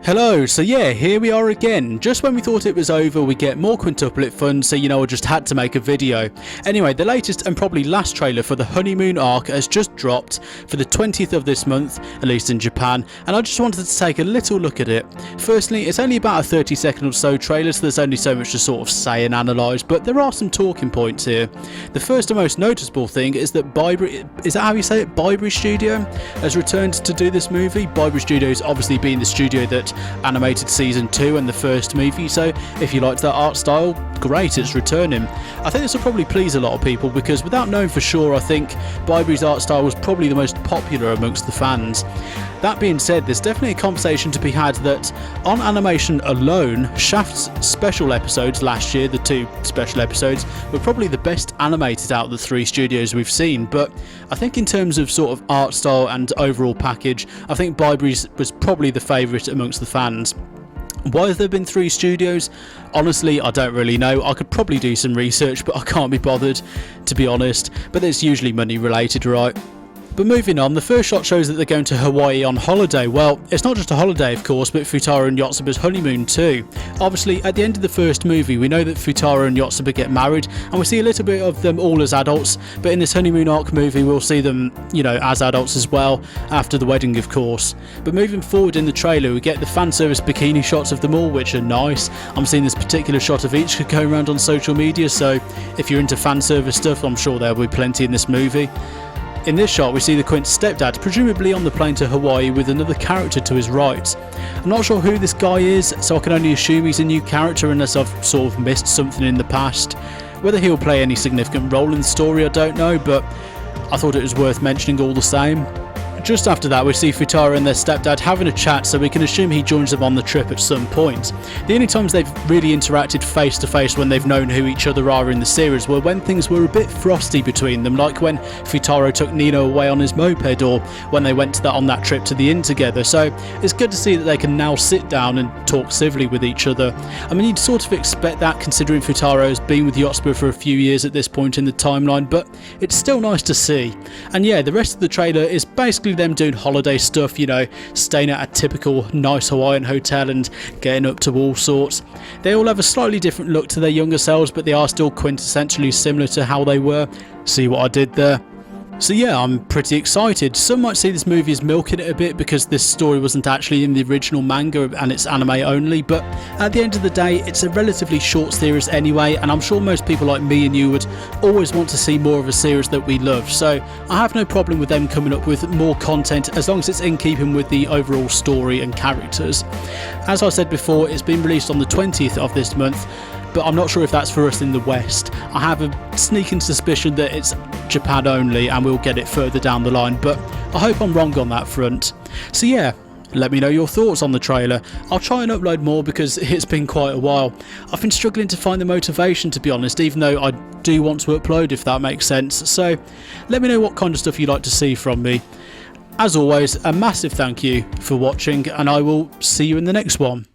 Hello, so yeah, here we are again. Just when we thought it was over, we get more quintuplet fun, so I just had to make a video. Anyway, the latest and probably last trailer for the Honeymoon Arc has just dropped for the 20th of this month, at least in Japan, and I just wanted to take a little look at it. Firstly, it's only about a 30-second or so trailer, so there's only so much to sort of say and analyse, but there are some talking points here. The first and most noticeable thing is that Bibury, is that how you say it? Bibury Studio has returned to do this movie. Bibury Studios obviously being the studio that animated season 2 and the first movie, so if you liked that art style, great, it's returning. I think this will probably please a lot of people because without knowing for sure, I think Bibury's art style was probably the most popular amongst the fans. That being said, there's definitely a conversation to be had that on animation alone, Shaft's special episodes last year, the 2 special episodes, were probably the best animated out of the 3 studios we've seen, but I think in terms of sort of art style and overall package, I think Bibury's was probably the favourite amongst the fans. Why have there been 3 studios? Honestly, I don't really know. I could probably do some research, but I can't be bothered, to be honest. But it's usually money related, right? But moving on, the first shot shows that they're going to Hawaii on holiday. Well, it's not just a holiday, of course, but Futaro and Yotsuba's honeymoon too. Obviously, at the end of the first movie, we know that Futaro and Yotsuba get married, and we see a little bit of them all as adults, but in this Honeymoon Arc movie, we'll see them, as adults as well, after the wedding, of course. But moving forward in the trailer, we get the fan service bikini shots of them all, which are nice. I'm seeing this particular shot of each going around on social media, so if you're into fan service stuff, I'm sure there'll be plenty in this movie. In this shot, we see the Quint's stepdad, presumably on the plane to Hawaii with another character to his right. I'm not sure who this guy is, so I can only assume he's a new character unless I've sort of missed something in the past. Whether he'll play any significant role in the story, I don't know, but I thought it was worth mentioning all the same. Just after that, we see Futaro and their stepdad having a chat, so we can assume he joins them on the trip at some point. The only times they've really interacted face to face when they've known who each other are in the series were when things were a bit frosty between them, like when Futaro took Nino away on his moped, or when they went on that trip to the inn together. So it's good to see that they can now sit down and talk civilly with each other. I mean, you'd sort of expect that considering Futaro has been with Yotsuba for a few years at this point in the timeline, but it's still nice to see. And yeah, the rest of the trailer is basically them doing holiday stuff, staying at a typical nice Hawaiian hotel and getting up to all sorts. They all have a slightly different look to their younger selves, but they are still quintessentially similar to how they were. See what I did there? So yeah, I'm pretty excited. Some might see this movie as milking it a bit because this story wasn't actually in the original manga and it's anime only, but at the end of the day, it's a relatively short series anyway, and I'm sure most people like me and you would always want to see more of a series that we love, so I have no problem with them coming up with more content as long as it's in keeping with the overall story and characters. As I said before, it's been released on the 20th of this month, but I'm not sure if that's for us in the West. I have a sneaking suspicion that it's Japan only and we'll get it further down the line, but I hope I'm wrong on that front. So yeah, let me know your thoughts on the trailer. I'll try and upload more because it's been quite a while. I've been struggling to find the motivation, to be honest, even though I do want to upload, if that makes sense. So let me know what kind of stuff you'd like to see from me. As always, a massive thank you for watching, and I will see you in the next one.